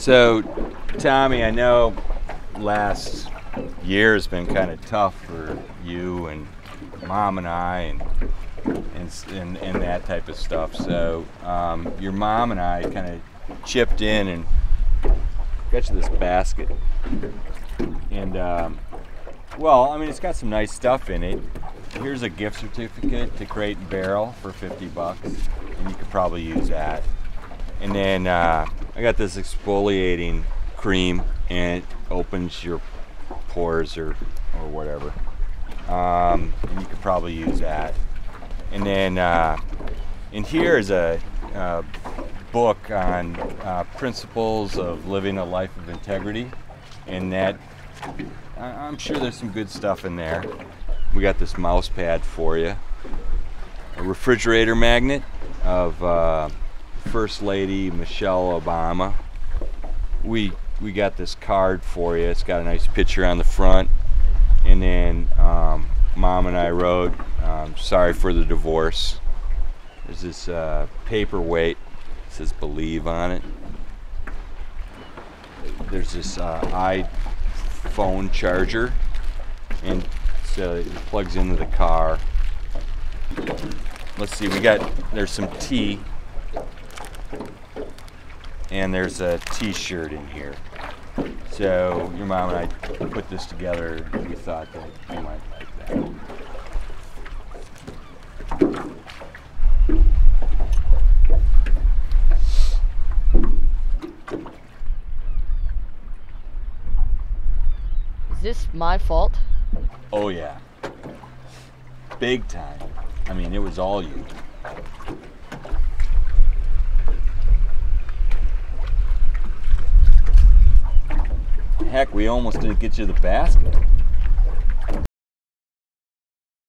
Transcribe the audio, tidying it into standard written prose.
So, Tommy, I know last year has been kind of tough for you and Mom and I and that type of stuff. So, your mom and I kind of chipped in and got you this basket. And, well, I mean, it's got some nice stuff in it. Here's a gift certificate to Crate and Barrel for $50, and you could probably use that. And then I got this exfoliating cream, and it opens your pores or whatever. And you could probably use that. And then in here is a book on principles of living a life of integrity, and that I'm sure there's some good stuff in there. We got this mouse pad for you, a refrigerator magnet of First Lady Michelle Obama. We got this card for you. It's got a nice picture on the front, and then Mom and I wrote, "Sorry for the divorce." There's this paperweight. It says "Believe" on it. There's this iPhone charger, and so it plugs into the car. Let's see, there's some tea, and there's a t-shirt in here. So your mom and I put this together, and we thought that you might like that. Is this my fault? Oh yeah, big time. I mean, it was all you. Heck, we almost didn't get you the basket.